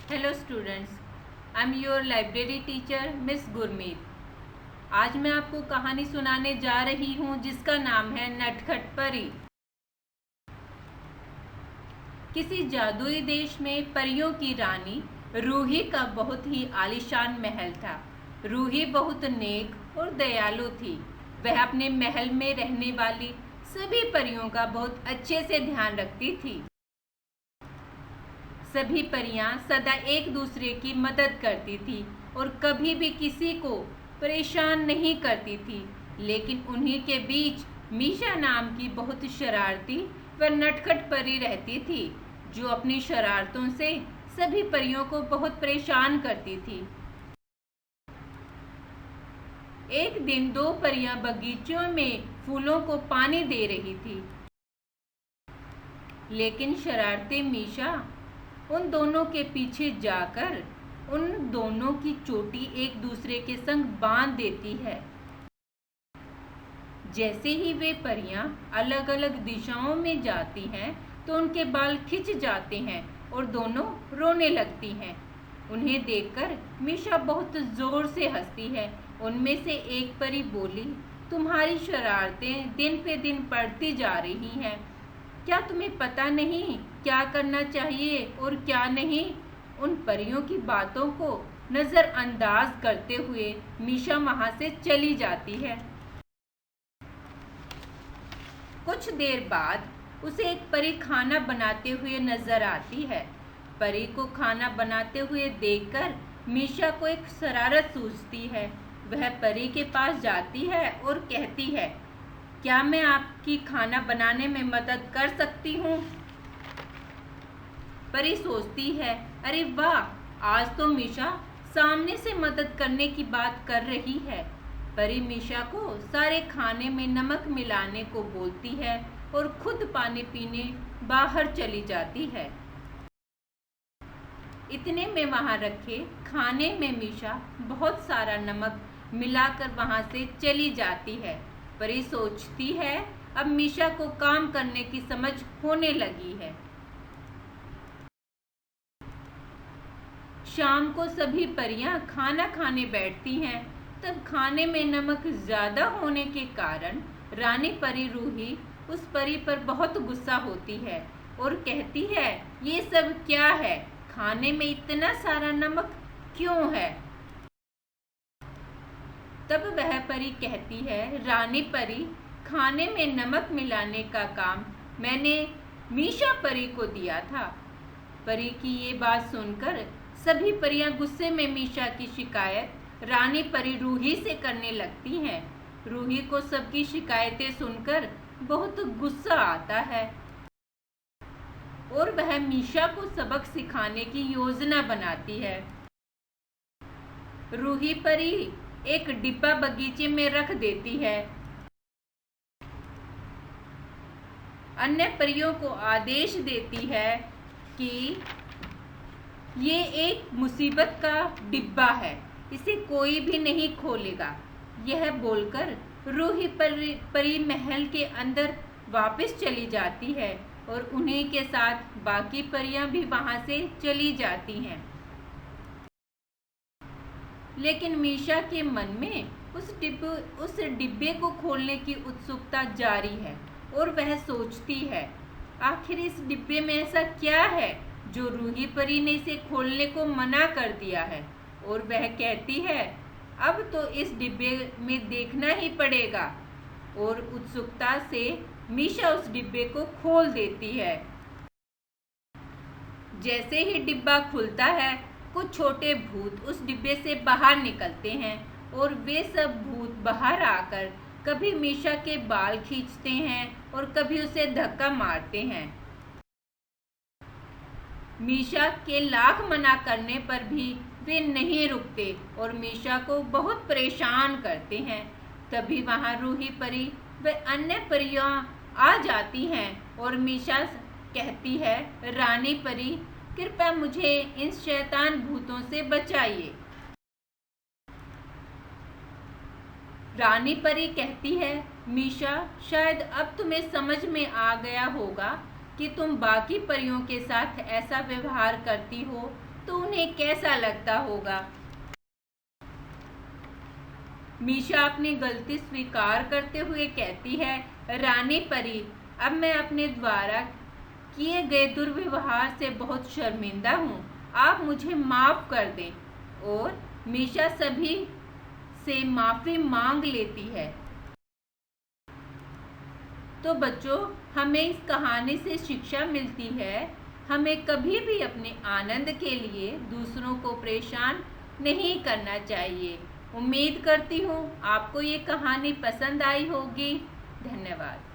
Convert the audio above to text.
Hello students, I am your library teacher miss Gurmeet. आज मैं आपको कहानी सुनाने जा रही हूँ जिसका नाम है नटखट परी। किसी जादुई देश में परियों की रानी रूही का बहुत ही आलीशान महल था। रूही बहुत नेक और दयालु थी। वह अपने महल में रहने वाली सभी परियों का बहुत अच्छे से ध्यान रखती थी। सभी परियां सदा एक दूसरे की मदद करती थी और कभी भी किसी को परेशान नहीं करती थी। लेकिन उन्हीं के बीच मीशा नाम की बहुत शरारती व नटखट परी रहती थी, जो अपनी शरारतों से सभी परियों को बहुत परेशान करती थी। एक दिन दो परियां बगीचों में फूलों को पानी दे रही थी, लेकिन शरारती मीशा उन दोनों के पीछे जाकर उन दोनों की चोटी एक दूसरे के संग बांध देती है। जैसे ही वे परियां अलग अलग दिशाओं में जाती हैं तो उनके बाल खिंच जाते हैं और दोनों रोने लगती हैं। उन्हें देखकर मीशा बहुत जोर से हंसती है। उनमें से एक परी बोली, तुम्हारी शरारतें दिन पे दिन बढ़ती जा रही हैं। क्या तुम्हें पता नहीं क्या करना चाहिए और क्या नहीं? उन परियों की बातों को नज़रअंदाज करते हुए मीशा वहां से चली जाती है। कुछ देर बाद उसे एक परी खाना बनाते हुए नजर आती है। परी को खाना बनाते हुए देखकर मीशा को एक शरारत सूझती है। वह परी के पास जाती है और कहती है, क्या मैं आपकी खाना बनाने में मदद कर सकती हूँ? परी सोचती है, अरे वाह, आज तो मीशा सामने से मदद करने की बात कर रही है। परी मीशा को सारे खाने में नमक मिलाने को बोलती है और खुद पानी पीने बाहर चली जाती है। इतने में वहां रखे खाने में मीशा बहुत सारा नमक मिलाकर वहां से चली जाती है। परी सोचती है, अब मीशा को काम करने की समझ होने लगी है। शाम को सभी परियां खाना खाने बैठती हैं। तब खाने में नमक ज्यादा होने के कारण रानी परी रूही उस परी पर बहुत गुस्सा होती है और कहती है, ये सब क्या है? खाने में इतना सारा नमक क्यों है? तब वह परी कहती है, रानी परी, खाने में नमक मिलाने का काम मैंने मीशा परी को दिया था। परी की ये बात सुनकर सभी परियां गुस्से में मीशा की शिकायत रानी परी रूही से करने लगती हैं। रूही को सबकी शिकायतें सुनकर बहुत गुस्सा आता है और वह मीशा को सबक सिखाने की योजना बनाती है। रूही परी एक डिब्बा बगीचे में रख देती है। अन्य परियों को आदेश देती है कि ये एक मुसीबत का डिब्बा है, इसे कोई भी नहीं खोलेगा। यह बोलकर रूही परी महल के अंदर वापस चली जाती है और उन्हीं के साथ बाकी परियां भी वहां से चली जाती हैं। लेकिन मीशा के मन में उस डिब्बे को खोलने की उत्सुकता जारी है और वह सोचती है, आखिर इस डिब्बे में ऐसा क्या है जो रूही परी ने इसे खोलने को मना कर दिया है? और वह कहती है, अब तो इस डिब्बे में देखना ही पड़ेगा। और उत्सुकता से मीशा उस डिब्बे को खोल देती है। जैसे ही डिब्बा खुलता है, कुछ छोटे भूत उस डिब्बे से बाहर निकलते हैं और वे सब भूत बाहर आकर कभी मीशा के बाल खींचते हैं और कभी उसे धक्का मारते हैं। मीशा के लाख मना करने पर भी वे नहीं रुकते और मीशा को बहुत परेशान करते हैं। तभी वहां रूही परी व अन्य परियां आ जाती हैं और मीशा कहती है, रानी परी, कृपया मुझे इन शैतान भूतों से बचाइए। रानी परी कहती है, मीशा, शायद अब तुम्हें समझ में आ गया होगा कि तुम बाकी परियों के साथ ऐसा व्यवहार करती हो तो उन्हें कैसा लगता होगा। मीशा अपनी गलती स्वीकार करते हुए कहती है, रानी परी, अब मैं अपने द्वारा किए गए दुर्व्यवहार से बहुत शर्मिंदा हूँ, आप मुझे माफ कर दें। और मीशा सभी से माफी मांग लेती है। तो बच्चों, हमें इस कहानी से शिक्षा मिलती है, हमें कभी भी अपने आनंद के लिए दूसरों को परेशान नहीं करना चाहिए। उम्मीद करती हूँ आपको ये कहानी पसंद आई होगी। धन्यवाद।